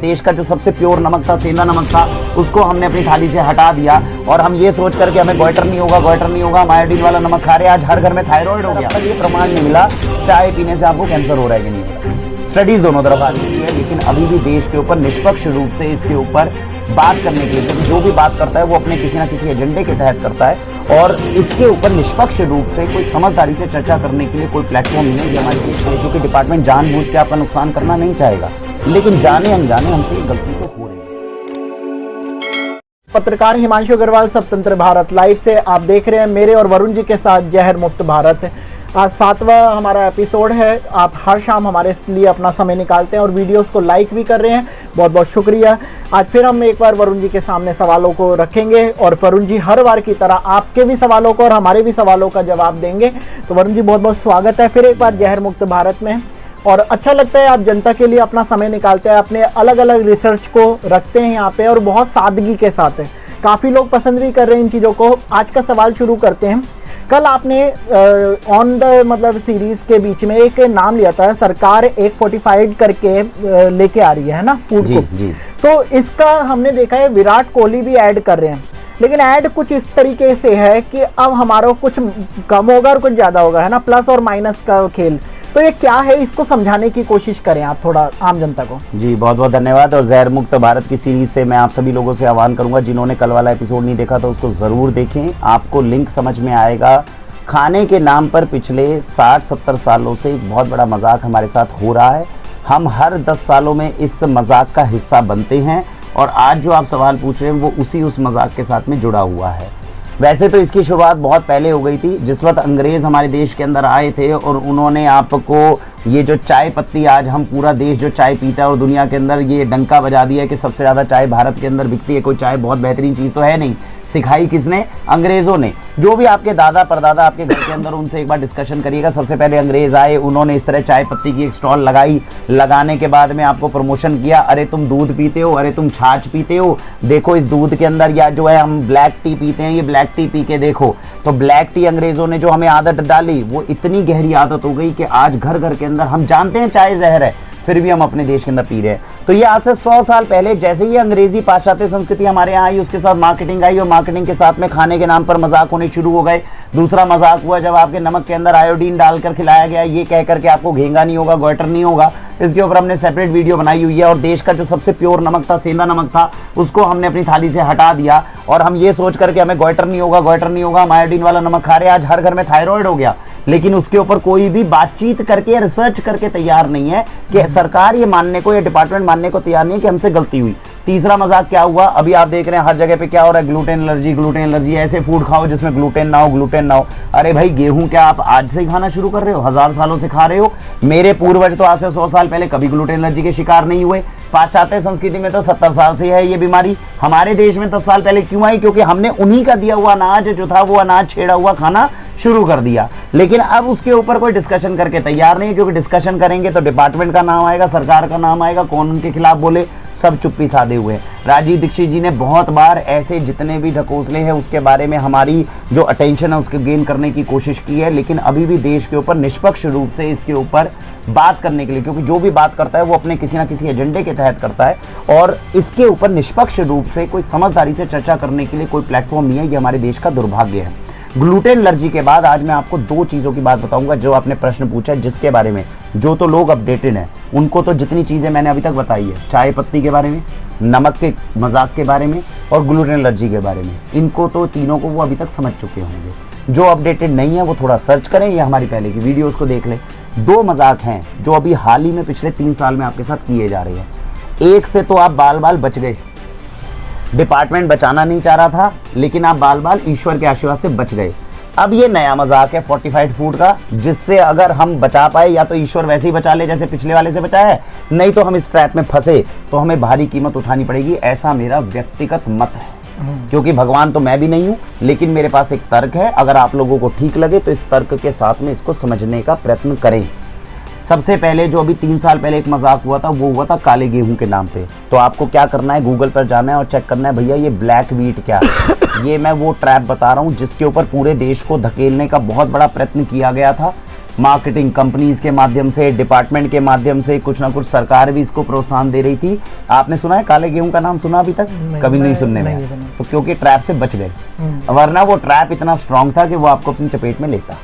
देश का जो सबसे प्योर नमक था, सेंधा नमक था, उसको हमने अपनी थाली से हटा दिया और हम ये सोच करके हमें गोइटर नहीं होगा, हम आयोडीन वाला नमक खा रहे हैं, आज हर घर में थायराइड हो गया। पर ये प्रमाण नहीं मिला चाय पीने से आपको कैंसर हो रहा है कि नहीं हो रहा। स्टडीज दोनों तरफ आ रही है, लेकिन अभी भी देश के ऊपर निष्पक्ष रूप से इसके ऊपर बात करने के लिए, जो भी बात करता है वो अपने किसी ना किसी एजेंडे के तहत करता है और इसके ऊपर निष्पक्ष रूप से कोई समझदारी से चर्चा करने के लिए कोई प्लेटफॉर्म नहीं है। ये हमारे देश में, क्योंकि डिपार्टमेंट जानबूझ के आपका नुकसान करना नहीं चाहेगा, लेकिन जाने अनजाने हमसे ये गलती तो हो रही है। पत्रकार हिमांशु अग्रवाल, स्वतंत्र भारत लाइव से आप देख रहे हैं मेरे और वरुण जी के साथ जहर मुक्त भारत। आज 7वां हमारा एपिसोड है। आप हर शाम हमारे लिए अपना समय निकालते हैं और वीडियोस को लाइक भी कर रहे हैं, बहुत बहुत शुक्रिया। आज फिर हम एक बार वरुण जी के सामने सवालों को रखेंगे और वरुण जी हर बार की तरह आपके भी सवालों को और हमारे भी सवालों का जवाब देंगे। तो वरुण जी बहुत बहुत स्वागत है फिर एक बार जहर मुक्त भारत में। और अच्छा लगता है आप जनता के लिए अपना समय निकालते हैं, अपने अलग अलग रिसर्च को रखते हैं यहाँ पे और बहुत सादगी के साथ है। काफ़ी लोग पसंद भी कर रहे हैं इन चीज़ों को। आज का सवाल शुरू करते हैं। कल आपने ऑन द मतलब सीरीज के बीच में एक नाम लिया था, सरकार एक फोर्टिफाइड करके लेके आ रही है ना फूड को जी। तो इसका हमने देखा है विराट कोहली भी ऐड कर रहे हैं, लेकिन ऐड कुछ इस तरीके से है कि अब हमारा कुछ कम होगा और कुछ ज़्यादा होगा, है ना, प्लस और माइनस का खेल। तो ये क्या है, इसको समझाने की कोशिश करें आप थोड़ा आम जनता को। जी बहुत बहुत धन्यवाद। और जहर मुक्त भारत की सीरीज से मैं आप सभी लोगों से आह्वान करूंगा, जिन्होंने कल वाला एपिसोड नहीं देखा तो उसको ज़रूर देखें, आपको लिंक समझ में आएगा। खाने के नाम पर पिछले 60-70 सालों से एक बहुत बड़ा मजाक हमारे साथ हो रहा है। हम हर 10 सालों में इस मजाक का हिस्सा बनते हैं और आज जो आप सवाल पूछ रहे हैं वो उस मजाक के साथ में जुड़ा हुआ है। वैसे तो इसकी शुरुआत बहुत पहले हो गई थी, जिस वक्त अंग्रेज़ हमारे देश के अंदर आए थे और उन्होंने आपको ये जो चाय पत्ती, आज हम पूरा देश जो चाय पीता है और दुनिया के अंदर ये डंका बजा दिया है कि सबसे ज़्यादा चाय भारत के अंदर बिकती है। कोई चाय बहुत बेहतरीन चीज़ तो है नहीं, सिखाई किसने? अंग्रेज़ों ने। जो भी आपके दादा परदादा आपके घर के अंदर, उनसे एक बार डिस्कशन करिएगा। सबसे पहले अंग्रेज़ आए, उन्होंने इस तरह चाय पत्ती की एक स्टॉल लगाई, लगाने के बाद में आपको प्रमोशन किया, अरे तुम दूध पीते हो, अरे तुम छाछ पीते हो, देखो इस दूध के अंदर, या जो है हम ब्लैक टी पीते हैं, ये ब्लैक टी पी के देखो। तो ब्लैक टी अंग्रेज़ों ने जो हमें आदत डाली, वो इतनी गहरी आदत हो गई कि आज घर घर के अंदर हम जानते हैं चाय जहर है, फिर भी हम अपने देश के अंदर पी रहे हैं। तो ये आज से 100 साल पहले जैसे ही अंग्रेजी पाश्चात्य संस्कृति हमारे यहाँ आई, उसके साथ मार्केटिंग आई और मार्केटिंग के साथ में खाने के नाम पर मजाक होने शुरू हो गए। दूसरा मजाक हुआ जब आपके नमक के अंदर आयोडीन डालकर खिलाया गया, ये कह करके आपको घेंगा नहीं होगा, गोइटर नहीं होगा। इसके ऊपर हमने सेपरेट वीडियो बनाई हुई है और देश का जो सबसे प्योर नमक था, सेंधा नमक था, उसको हमने अपनी थाली से हटा दिया और हम ये सोच करके हमें गोइटर नहीं होगा, हम आयोडीन वाला नमक खा रहे हैं, आज हर घर में थायराइड हो गया। लेकिन उसके ऊपर कोई भी बातचीत करके या रिसर्च करके तैयार नहीं है कि सरकार ये मानने को या डिपार्टमेंट मानने को तैयार नहीं है कि हमसे गलती हुई। तीसरा मजाक क्या हुआ, अभी आप देख रहे हैं हर जगह पे क्या हो रहा है, ग्लूटेन एलर्जी, ऐसे फूड खाओ जिसमें ग्लूटेन ना हो। अरे भाई, गेहूं क्या आप आज से ही खाना शुरू कर रहे हो? 1000 सालों से खा रहे हो। मेरे पूर्वज तो आज से 100 साल पहले कभी ग्लूटेन एलर्जी के शिकार नहीं हुए। पाश्चात्य संस्कृति में तो 70 साल से है ये बीमारी। हमारे देश में 10 साल पहले क्यों आई? क्योंकि हमने उन्हीं का दिया हुआ अनाज जो था वो अनाज छेड़ा हुआ खाना शुरू कर दिया। लेकिन अब उसके ऊपर कोई डिस्कशन करके तैयार नहीं है, क्योंकि डिस्कशन करेंगे तो डिपार्टमेंट का नाम आएगा, सरकार का नाम आएगा, कौन उनके खिलाफ बोले, सब चुप्पी साधे हुए। राजीव दीक्षित जी ने बहुत बार ऐसे जितने भी ढकोसले हैं उसके बारे में हमारी जो अटेंशन है उसके गेन करने की कोशिश की है, लेकिन अभी भी देश के ऊपर निष्पक्ष रूप से इसके ऊपर बात करने के लिए, क्योंकि जो भी बात करता है वो अपने किसी ना किसी एजेंडे के तहत करता है और इसके ऊपर निष्पक्ष रूप से कोई समझदारी से चर्चा करने के लिए कोई प्लेटफॉर्म नहीं है। ये हमारे देश का दुर्भाग्य है। ग्लूटेन एलर्जी के बाद आज मैं आपको 2 चीज़ों की बात बताऊंगा जो आपने प्रश्न पूछा है, जिसके बारे में जो तो लोग अपडेटेड हैं उनको तो जितनी चीज़ें मैंने अभी तक बताई है, चाय पत्ती के बारे में, नमक के मजाक के बारे में और ग्लूटेन एलर्जी के बारे में, इनको तो तीनों को वो अभी तक समझ चुके होंगे। जो अपडेटेड नहीं है वो थोड़ा सर्च करें या हमारी पहले की वीडियो उसको देख लें। 2 मजाक हैं जो अभी हाल ही में पिछले 3 साल में आपके साथ किए जा रहे हैं। एक से तो आप बाल बच गए, डिपार्टमेंट बचाना नहीं चाह रहा था, लेकिन आप बाल ईश्वर के आशीर्वाद से बच गए। अब ये नया मजाक है फोर्टिफाइड फूड का, जिससे अगर हम बचा पाए, या तो ईश्वर वैसे ही बचा ले जैसे पिछले वाले से बचाया है, नहीं तो हम इस ट्रैप में फंसे तो हमें भारी कीमत उठानी पड़ेगी। ऐसा मेरा व्यक्तिगत मत है, क्योंकि भगवान तो मैं भी नहीं हूं, लेकिन मेरे पास एक तर्क है। अगर आप लोगों को ठीक लगे तो इस तर्क के साथ में इसको समझने का प्रयत्न करें। सबसे पहले जो अभी 3 साल पहले एक मजाक हुआ था वो हुआ था काले गेहूं के नाम पे। तो आपको क्या करना है, गूगल पर जाना है और चेक करना है भैया ये ब्लैक व्हीट क्या है। ये मैं वो ट्रैप बता रहा हूँ जिसके ऊपर पूरे देश को धकेलने का बहुत बड़ा प्रयत्न किया गया था। मार्केटिंग कंपनीज के माध्यम से, डिपार्टमेंट के माध्यम से, कुछ ना कुछ सरकार भी इसको प्रोत्साहन दे रही थी। आपने सुना है काले गेहूं का नाम सुना अभी तक? कभी नहीं सुनने में। तो क्योंकि ट्रैप से बच गए, वरना वो ट्रैप इतना स्ट्रांग था कि वो आपको अपनी चपेट में लेता।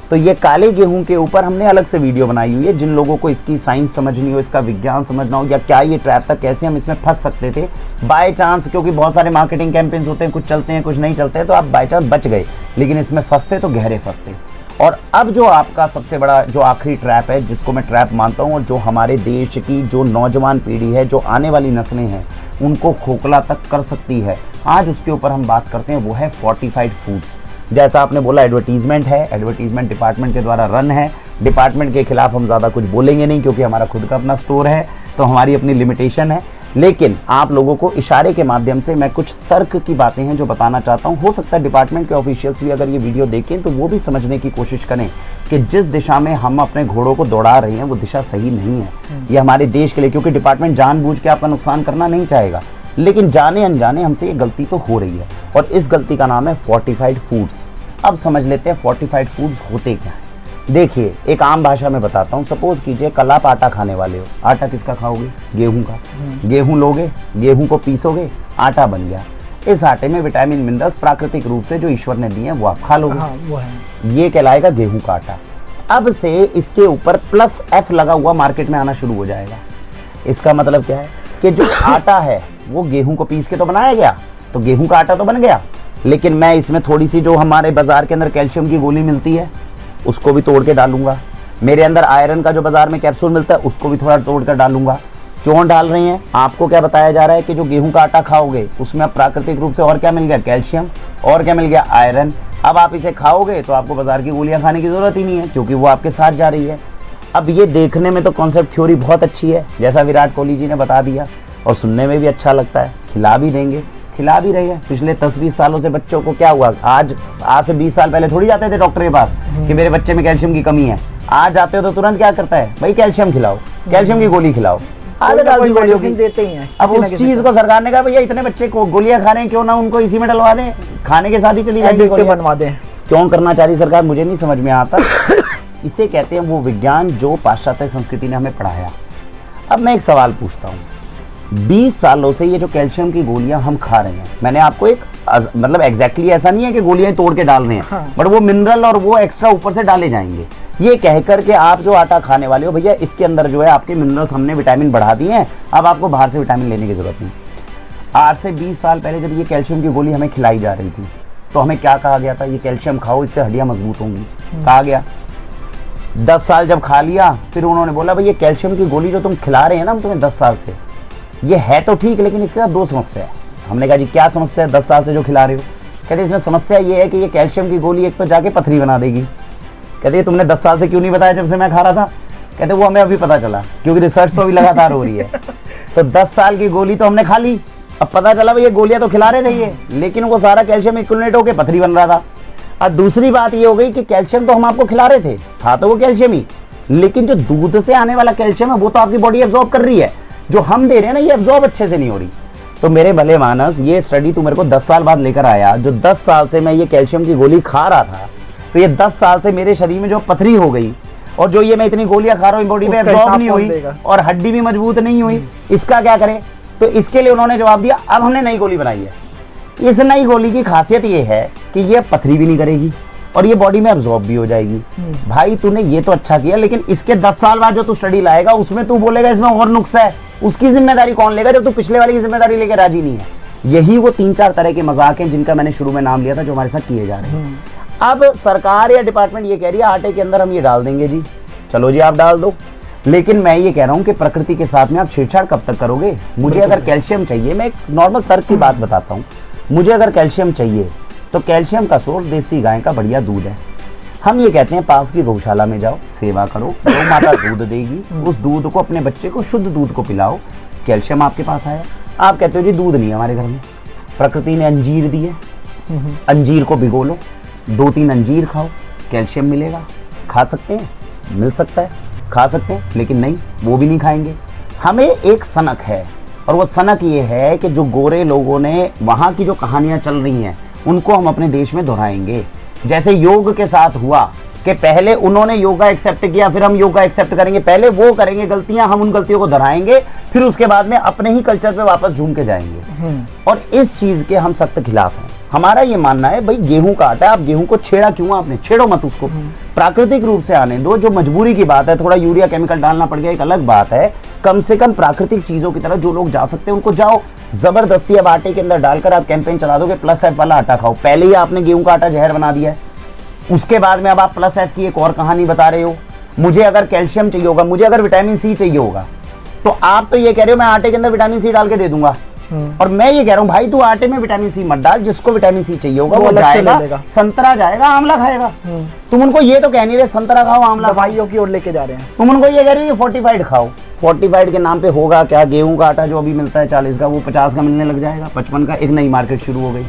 तो ये काले गेहूं के ऊपर हमने अलग से वीडियो बनाई हुई है। जिन लोगों को इसकी साइंस समझनी हो, इसका विज्ञान समझना हो, या क्या ये ट्रैप था, कैसे हम इसमें फंस सकते थे बाय चांस, क्योंकि बहुत सारे मार्केटिंग कैंपेन्स होते हैं, कुछ चलते हैं कुछ नहीं चलते हैं, तो आप बाय चांस बच गए, लेकिन इसमें फंसते तो गहरे फंसते। और अब जो आपका सबसे बड़ा जो आखिरी ट्रैप है, जिसको मैं ट्रैप मानता हूँ, और जो हमारे देश की जो नौजवान पीढ़ी है, जो आने वाली नस्लें हैं, उनको खोखला तक कर सकती है, आज उसके ऊपर हम बात करते हैं, वो है फोर्टिफाइड फूड्स। जैसा आपने बोला एडवर्टीजमेंट है, एडवर्टीजमेंट डिपार्टमेंट के द्वारा रन है। डिपार्टमेंट के खिलाफ हम ज़्यादा कुछ बोलेंगे नहीं, क्योंकि हमारा खुद का अपना स्टोर है, तो हमारी अपनी लिमिटेशन है। लेकिन आप लोगों को इशारे के माध्यम से मैं कुछ तर्क की बातें हैं जो बताना चाहता हूं। हो सकता है डिपार्टमेंट के ऑफिशियल्स भी अगर ये वीडियो देखें तो वो भी समझने की कोशिश करें कि जिस दिशा में हम अपने घोड़ों को दौड़ा रहे हैं वो दिशा सही नहीं है। ये हमारे देश के लिए, क्योंकि डिपार्टमेंट जानबूझ के आपका नुकसान करना नहीं चाहेगा, लेकिन जाने अनजाने हमसे ये गलती तो हो रही है, और इस गलती का नाम है फोर्टिफाइड फूड्स। अब समझ लेते हैं फोर्टिफाइड फूड्स होते क्या हैं। देखिए, एक आम भाषा में बताता हूँ। सपोज कीजिए कल आप आटा खाने वाले हो। आटा किसका खाओगे? गेहूं का। गेहूं लोगे, गेहूं को पीसोगे, आटा बन गया। इस आटे में विटामिन मिनरल्स प्राकृतिक रूप से जो ईश्वर ने दिए हैं वो आप खा लोगे। हाँ, वो है। ये कहलाएगा गेहूं का आटा। अब से इसके ऊपर +F लगा हुआ मार्केट में आना शुरू हो जाएगा। इसका मतलब क्या है कि जो आटा है वो गेहूं को पीस के तो बनाया गया, तो गेहूं का आटा तो बन गया, लेकिन मैं इसमें थोड़ी सी जो हमारे बाजार के अंदर कैल्शियम की गोली मिलती है उसको भी तोड़ के डालूंगा। मेरे अंदर आयरन का जो बाजार में कैप्सूल मिलता है उसको भी थोड़ा तोड़ कर डालूंगा। क्यों डाल रहे हैं? आपको क्या बताया जा रहा है कि जो गेहूं का आटा खाओगे उसमें आप प्राकृतिक रूप से और क्या मिल गया? कैल्शियम। और क्या मिल गया? आयरन। अब आप इसे खाओगे तो आपको बाजार की गोलियां खाने की जरूरत ही नहीं है, क्योंकि वो आपके साथ जा रही है। अब ये देखने में तो कॉन्सेप्ट थ्योरी बहुत अच्छी है, जैसा विराट कोहली जी ने बता दिया, और सुनने में भी अच्छा लगता है। खिला भी देंगे, खिला भी रहे हैं। पिछले 10-20 सालों से बच्चों को क्या हुआ? आज से 20 साल पहले थोड़ी जाते थे डॉक्टर के पास कि मेरे बच्चे में कैल्शियम की कमी है। आज जाते हो तो तुरंत क्या करता है? भाई कैल्शियम खिलाओ, कैल्शियम की गोली खिलाओ। आगे डाल दी गोलियों की देते ही हैं। अब उस चीज को सरकार ने कहा भैया इतने बच्चे को गोलियां खा रहे हैं, क्यों ना उनको इसी में डलवा दें, खाने के साथ ही चली जाएगी, बनवा दें। क्यों करना चाह रही सरकार मुझे नहीं समझ में आता। इसे कहते हैं वो विज्ञान जो पाश्चात्य संस्कृति ने हमें पढ़ाया। अब मैं एक सवाल पूछता हूँ, 20 सालों से ये जो कैल्शियम की गोलियां हम खा रहे हैं, मैंने आपको एक मतलब एग्जैक्टली ऐसा नहीं है कि गोलियां तोड़ के डाल रहे हैं, हाँ। बट वो मिनरल और वो एक्स्ट्रा ऊपर से डाले जाएंगे। ये कहकर के आप जो आटा खाने वाले हो, भैया इसके अंदर जो है आपके मिनरल्स हमने विटामिन बढ़ा दिए हैं, अब आपको बाहर से विटामिन लेने की जरूरत नहीं। आज से 20 साल पहले जब ये कैल्शियम की गोली हमें खिलाई जा रही थी तो हमें क्या कहा गया था? ये कैल्शियम खाओ, इससे हड्डियां मजबूत होंगी, कहा गया। 10 साल जब खा लिया, फिर उन्होंने बोला भाई ये कैल्शियम की गोली जो तुम खिला रहे हैं ना हम तुम्हें 10 साल से, ये है तो ठीक, लेकिन इसके साथ 2 समस्या है। हमने कहा जी क्या समस्या है 10 साल से जो खिला रहे हो? कहते इसमें समस्या ये है कि ये कैल्शियम की गोली एक तो जाके पथरी बना देगी। कहते तुमने 10 साल से क्यों नहीं बताया जब से मैं खा रहा था? कहते वो हमें अभी पता चला, क्योंकि रिसर्च तो अभी लगातार हो रही है। तो 10 साल की गोली तो हमने खा ली, अब पता चला भाई ये गोलियां तो खिला रहे थे ये, लेकिन वो सारा कैल्शियम एक्युमुलेट होकर पथरी बन रहा था। और दूसरी बात ये हो गई कि कैल्शियम तो हम आपको खिला रहे थे, था तो वो कैल्शियम ही, लेकिन जो दूध से आने वाला कैल्शियम है वो तो आपकी बॉडी एब्जॉर्ब कर रही है, जो हम दे रहे हैं ना ये एब्जॉर्ब अच्छे से नहीं हो रही। तो मेरे भले मानस, ये स्टडी तू मेरे को 10 साल बाद लेकर आया, जो 10 साल से मैं ये कैल्शियम की गोली खा रहा था, तो ये 10 साल से मेरे शरीर में जो पथरी हो गई, और जो ये मैं इतनी गोलियां खा रहा हूँ बॉडी में एब्जॉर्ब नहीं हुई और हड्डी भी मजबूत नहीं हुई, इसका क्या करें? तो इसके लिए उन्होंने जवाब दिया अब हमने नई गोली बनाई है। इस नई गोली की खासियत ये है कि ये पथरी भी नहीं करेगी और ये बॉडी में एब्जॉर्ब भी हो जाएगी। भाई तूने ये तो अच्छा किया, लेकिन इसके 10 साल बाद जो तू स्टडी लाएगा उसमें तू बोलेगा इसमें और नुक्स है, उसकी जिम्मेदारी कौन लेगा जब तू पिछले वाले की जिम्मेदारी लेकर राजी नहीं है? यही वो 3-4 तरह के मजाक हैं जिनका मैंने शुरू में नाम लिया था, जो हमारे साथ किए जा रहे हैं। अब सरकार या डिपार्टमेंट ये कह रही है आटे के अंदर हम ये डाल देंगे जी, चलो जी आप डाल दो, लेकिन मैं ये कह रहा हूं कि प्रकृति के साथ में आप छेड़छाड़ कब तक करोगे? मुझे अगर कैल्शियम चाहिए, मैं एक नॉर्मल तर्क की बात बताता हूं, मुझे अगर कैल्शियम चाहिए तो कैल्शियम का सोर्स देसी गाय का बढ़िया दूध है। हम ये कहते हैं पास की गौशाला में जाओ, सेवा करो, गौ माता दूध देगी, उस दूध को अपने बच्चे को शुद्ध दूध को पिलाओ, कैल्शियम आपके पास आया। आप कहते हो जी दूध नहीं है हमारे घर में, प्रकृति ने अंजीर दी है, अंजीर को भिगो लो, 2-3 अंजीर खाओ, कैल्शियम मिलेगा। खा सकते हैं, मिल सकता है, खा सकते हैं, लेकिन नहीं, वो भी नहीं खाएंगे। हमें एक सनक है, और वो सनक ये है कि जो गोरे लोगों ने वहाँ की जो कहानियाँ चल रही हैं उनको हम अपने देश में दोहराएंगे। जैसे योग के साथ हुआ कि पहले उन्होंने योगा एक्सेप्ट किया, फिर हम योगा एक्सेप्ट करेंगे। पहले वो करेंगे गलतियां, हम उन गलतियों को दोहराएंगे, फिर उसके बाद में अपने ही कल्चर पे वापस झूम के जाएंगे। और इस चीज के हम सख्त खिलाफ हैं। हमारा ये मानना है भाई गेहूं का आटा है, आप गेहूं को छेड़ा क्यों, आपने छेड़ो मत उसको, प्राकृतिक रूप से आने दो। जो मजबूरी की बात है, थोड़ा यूरिया केमिकल डालना पड़ गया, एक अलग बात है। कम से कम प्राकृतिक चीजों की तरफ जो लोग जा सकते हैं उनको जाओ। जबरदस्ती अब आटे के अंदर डालकर आप कैंपेन चला दोगे प्लस एफ वाला आटा खाओ। पहले ही आपने गेहूं का आटा जहर बना दिया है, उसके बाद में अब आप प्लस एफ की एक और कहानी बता रहे हो। मुझे अगर कैल्शियम चाहिए होगा, मुझे अगर विटामिन सी चाहिए होगा, तो आप तो ये कह रहे हो मैं आटे के अंदर विटामिन सी डाल के दे दूंगा। और मैं ये कह रहा हूँ भाई तू आटे में विटामिन सी मत डाल, जिसको विटामिन सी चाहिए होगा वो जाएगा, संतरा जाएगा, आंवला खाएगा। तुम उनको ये तो कह नहीं रहे संतरा खाओ आंवला, दवाइयों की ओर लेके जा रहे हैं। तुम उनको ये कह रहे हो फोर्टिफाइड खाओ। फोर्टिफाइड के नाम पे होगा क्या, गेहूं का आटा जो अभी मिलता है 40 का, वो 50 का मिलने लग जाएगा, 55 का। एक नई मार्केट शुरू हो गई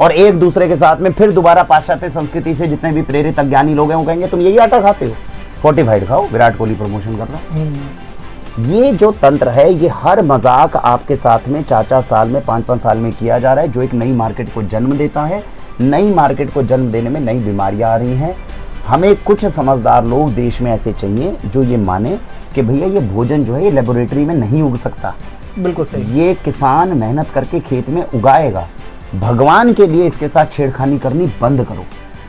और एक दूसरे के साथ में फिर दोबारा पाश्चात्य संस्कृति से जितने भी प्रेरित अज्ञानी लोग हैं वो कहेंगे तुम यही आटा खाते हो, फोर्टिफाइड खाओ। विराट कोहली प्रमोशन कर रहा है। ये जो तंत्र है, ये हर मजाक आपके साथ में 4-4 साल में 5-5 साल में किया जा रहा है, जो एक नई मार्केट को जन्म देता है। नई मार्केट को जन्म देने में नई बीमारियां आ रही हैं। हमें कुछ समझदार लोग देश में ऐसे चाहिए जो ये माने कि भैया ये भोजन जो है ये लेबोरेटरी में नहीं उग सकता। बिल्कुल सही। ये किसान मेहनत करके खेत में उगाएगा। भगवान के लिए इसके साथ छेड़खानी करनी बंद करो।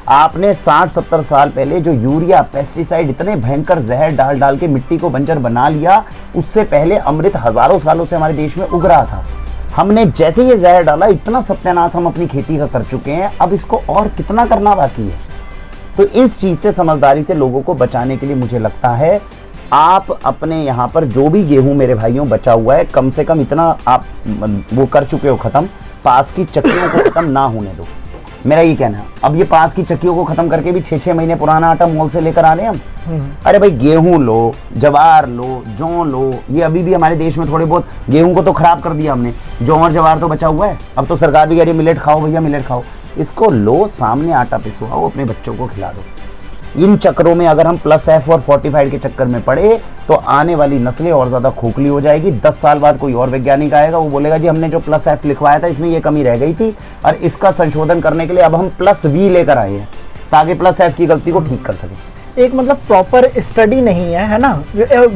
आपने 60-70 साल पहले जो यूरिया पेस्टिसाइड इतने भयंकर जहर डाल डाल के मिट्टी को बंजर बना लिया, उससे पहले अमृत हजारों सालों से हमारे देश में उग रहा था। हमने जैसे ये जहर डाला इतना सत्यानाश हम अपनी खेती का कर चुके हैं, अब इसको और कितना करना बाकी है। तो इस चीज से समझदारी से लोगों को बचाने के लिए मुझे लगता है आप अपने यहाँ पर जो भी गेहूं मेरे भाइयों बचा हुआ है, कम से कम इतना आप वो कर चुके हो खत्म, पास की चक्कियों को खत्म ना होने दो। मेरा ये कहना है। अब ये पास की चक्कियों को खत्म करके भी 6-6 महीने पुराना आटा मॉल से लेकर आ रहे हैं हम। अरे भाई गेहूं लो, जवार लो, जौ लो, ये अभी भी हमारे देश में थोड़े बहुत, गेहूं को तो खराब कर दिया हमने, जौ और जवार तो बचा हुआ है। अब तो सरकार भी कह रही है मिलेट खाओ भैया, मिलेट खाओ। इसको लो, सामने आटा पिसवाओ, अपने बच्चों को खिला दो। इन चक्करों में अगर हम प्लस एफ और फोर्टिफाइड के चक्कर में पड़े तो आने वाली नस्लें और ज्यादा खोखली हो जाएगी। 10 साल बाद कोई और वैज्ञानिक आएगा, वो बोलेगा जी हमने जो प्लस एफ लिखवाया था इसमें ये कमी रह गई थी और इसका संशोधन करने के लिए अब हम प्लस वी लेकर आए हैं ताकि प्लस एफ की गलती को ठीक कर सके। एक मतलब प्रॉपर स्टडी नहीं है, है ना।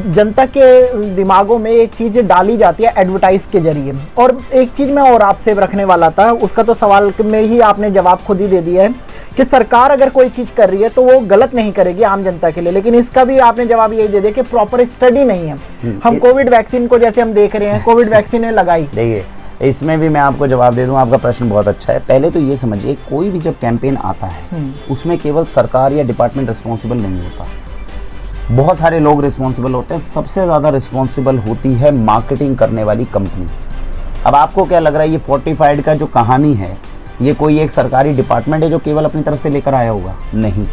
जनता के दिमागों में एक चीज डाली जाती है एडवर्टाइज के जरिए। और एक चीज मैं और आपसे रखने वाला था, उसका तो सवाल में ही आपने जवाब खुद ही दे दिया है कि सरकार अगर कोई चीज कर रही है तो वो गलत नहीं करेगी आम जनता के लिए, लेकिन इसका भी आपने जवाब यही दे दिया कि प्रॉपर स्टडी नहीं है। हम कोविड वैक्सीन को जैसे हम देख रहे हैं, कोविड वैक्सीन लगाई, देखिए इसमें भी मैं आपको जवाब दे दूं। आपका प्रश्न बहुत अच्छा है। पहले तो ये समझिए कोई भी जब कैंपेन आता है उसमें केवल सरकार या डिपार्टमेंट रिस्पॉन्सिबल नहीं होता, बहुत सारे लोग रिस्पॉन्सिबल होते हैं। सबसे ज्यादा रिस्पॉन्सिबल होती है मार्केटिंग करने वाली कंपनी। अब आपको क्या लग रहा है ये फोर्टिफाइड का जो कहानी है ये कोई एक सरकारी डिपार्टमेंट है जो केवल अपनी तरफ से लेकर आया होगा? नहीं।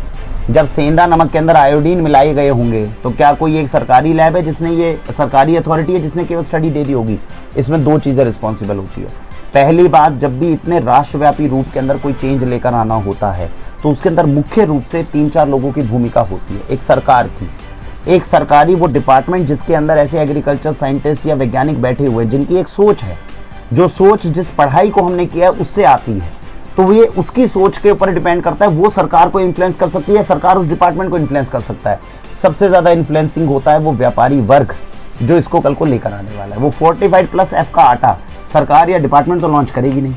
जब सेंधा नमक के अंदर आयोडीन मिलाए गए होंगे तो क्या कोई एक सरकारी लैब है जिसने, ये सरकारी अथॉरिटी है जिसने केवल स्टडी दे दी होगी? इसमें 2 चीज़ें रिस्पॉन्सिबल होती है। पहली बात, जब भी इतने राष्ट्रव्यापी रूप के अंदर कोई चेंज लेकर आना होता है तो उसके अंदर मुख्य रूप से 3-4 लोगों की भूमिका होती है। एक सरकार की, एक सरकारी वो डिपार्टमेंट जिसके अंदर ऐसे एग्रीकल्चर साइंटिस्ट या वैज्ञानिक बैठे हुए हैं जिनकी एक सोच है, जो सोच जिस पढ़ाई को हमने किया है उससे आती है, तो ये उसकी सोच के ऊपर डिपेंड करता है। वो सरकार को इन्फ्लुएंस कर सकती है, सरकार उस डिपार्टमेंट को इन्फ्लुएंस कर सकता है। सबसे ज्यादा इन्फ्लुएंसिंग होता है वो व्यापारी वर्ग जो इसको कल को लेकर आने वाला है। वो फोर्टिफाइड प्लस एफ का आटा सरकार या डिपार्टमेंट तो लॉन्च करेगी नहीं,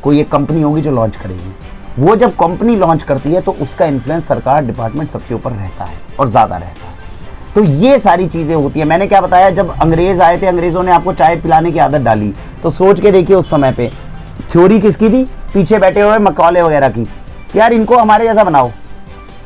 कोई एक कंपनी होगी जो लॉन्च करेगी। वो जब कंपनी लॉन्च करती है तो उसका इन्फ्लुएंस सरकार, डिपार्टमेंट सबके ऊपर रहता है और ज्यादा रहता है। तो ये सारी चीजें होती है। मैंने क्या बताया, जब अंग्रेज आए थे, अंग्रेजों ने आपको चाय पिलाने की आदत डाली, तो सोच के देखिए उस समय पे थ्योरी किसकी थी? पीछे बैठे हुए मैकॉले वगैरह की, यार इनको हमारे जैसा बनाओ।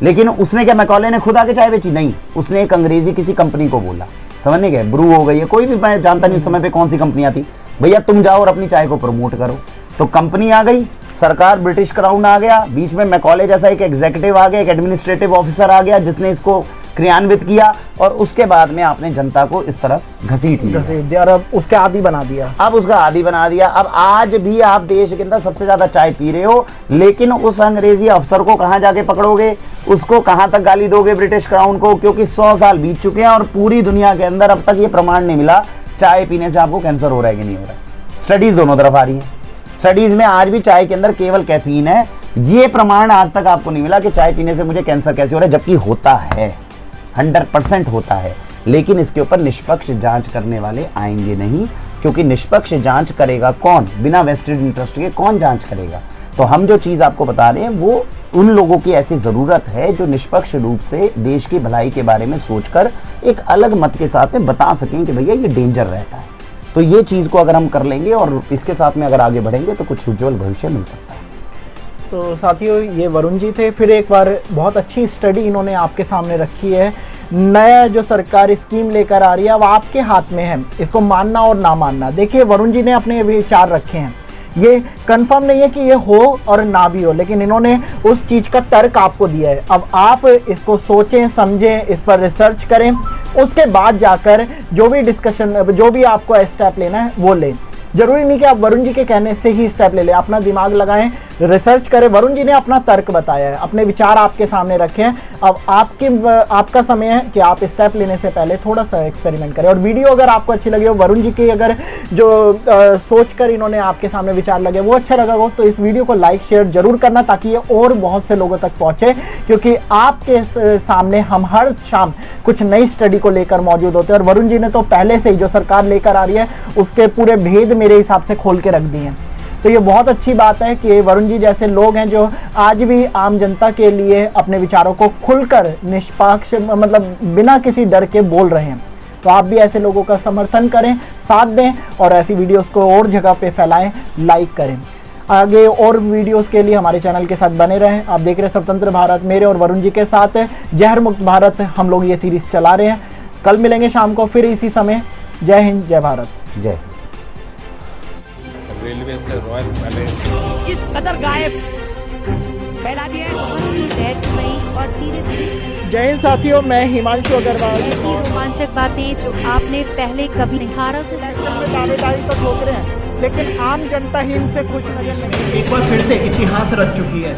लेकिन उसने क्या, मैकॉले ने खुद आके चाय बेची? नहीं, उसने एक अंग्रेजी किसी कंपनी को बोला, समझने गए, ब्रू हो गई है, कोई भी, मैं जानता नहीं उस समय पे कौन सी कंपनियां थी, भैया तुम जाओ और अपनी चाय को प्रमोट करो। तो कंपनी आ गई, सरकार, ब्रिटिश क्राउन आ गया, बीच में मैकॉले जैसा एक एग्जीक्यूटिव आ गया, एक एडमिनिस्ट्रेटिव ऑफिसर आ गया जिसने इसको क्रियान्वित किया और उसके बाद में आपने जनता को इस तरफ घसीट लिया और अब उसके आदी बना दिया। अब उसका आदी बना दिया। अब आज भी आप देश के अंदर सबसे ज्यादा चाय पी रहे हो, लेकिन उस अंग्रेजी अफसर को कहां जाके पकड़ोगे, उसको कहां तक गाली दोगे ब्रिटिश क्राउन को? क्योंकि 100 साल बीत चुके हैं और पूरी दुनिया के अंदर अब तक ये प्रमाण नहीं मिला चाय पीने से आपको कैंसर हो रहा है कि नहीं हो रहा है। स्टडीज दोनों तरफ आ रही है। स्टडीज में आज भी चाय के अंदर केवल कैफीन है, ये प्रमाण आज तक आपको नहीं मिला कि चाय पीने से मुझे कैंसर कैसे हो रहा है, जबकि होता है, 100% होता है। लेकिन इसके ऊपर निष्पक्ष जांच करने वाले आएंगे नहीं, क्योंकि निष्पक्ष जांच करेगा कौन? बिना वेस्टेड इंटरेस्ट के कौन जांच करेगा? तो हम जो चीज़ आपको बता रहे हैं वो उन लोगों की ऐसी ज़रूरत है जो निष्पक्ष रूप से देश की भलाई के बारे में सोचकर एक अलग मत के साथ में बता सकें कि भैया ये डेंजर रहता है। तो ये चीज़ को अगर हम कर लेंगे और इसके साथ में अगर आगे बढ़ेंगे तो कुछ उज्जवल भविष्य मिल सकता है। तो साथियों, ये वरुण जी थे। फिर एक बार बहुत अच्छी स्टडी इन्होंने आपके सामने रखी है। नया जो सरकार स्कीम लेकर आ रही है वो आपके हाथ में है, इसको मानना और ना मानना। देखिए, वरुण जी ने अपने विचार रखे हैं, ये कंफर्म नहीं है कि ये हो और ना भी हो, लेकिन इन्होंने उस चीज़ का तर्क आपको दिया है। अब आप इसको सोचें, समझें, इस पर रिसर्च करें, उसके बाद जाकर जो भी डिस्कशन, जो भी आपको स्टेप लेना है वो लें। जरूरी नहीं कि आप वरुण जी के कहने से ही स्टेप ले लें, अपना दिमाग लगाएं, रिसर्च करें। वरुण जी ने अपना तर्क बताया है, अपने विचार आपके सामने रखे हैं। अब आपका समय है कि आप स्टेप लेने से पहले थोड़ा सा एक्सपेरिमेंट करें। और वीडियो अगर आपको अच्छी लगी हो, वरुण जी की अगर जो सोच कर इन्होंने आपके सामने विचार लगे वो अच्छा लगा हो, तो इस वीडियो को लाइक शेयर जरूर करना, ताकि ये और बहुत से लोगों तक पहुँचे। क्योंकि आपके सामने हम हर शाम कुछ नई स्टडी को लेकर मौजूद होते हैं, और वरुण जी ने तो पहले से ही जो सरकार लेकर आ रही है उसके पूरे भेद मेरे हिसाब से खोल के रख दिए हैं। तो ये बहुत अच्छी बात है कि वरुण जी जैसे लोग हैं जो आज भी आम जनता के लिए अपने विचारों को खुलकर निष्पक्ष, मतलब बिना किसी डर के बोल रहे हैं। तो आप भी ऐसे लोगों का समर्थन करें, साथ दें, और ऐसी वीडियोस को और जगह पे फैलाएं, लाइक करें। आगे और वीडियोस के लिए हमारे चैनल के साथ बने रहें। आप देख रहे हैं स्वतंत्र भारत, मेरे और वरुण जी के साथ जहर मुक्त भारत हम लोग ये सीरीज चला रहे हैं। कल मिलेंगे शाम को फिर इसी समय। जय हिंद, जय भारत। जय। रेलवे से रॉयल पैलेस इस कदर गायब फैला दिया है। बहुत सी रहस्यमयी और सीरियस जय हिंद साथियों, मैं हिमांशु अग्रवाल। ऐसी रोमांचक बातें जो आपने पहले कभी नहीं। 1870 में दावेदारी तो ठोक रहे हैं, लेकिन आम जनता ही इनसे खुश नजर नहीं। एक बार फिर से इतिहास रच चुकी है।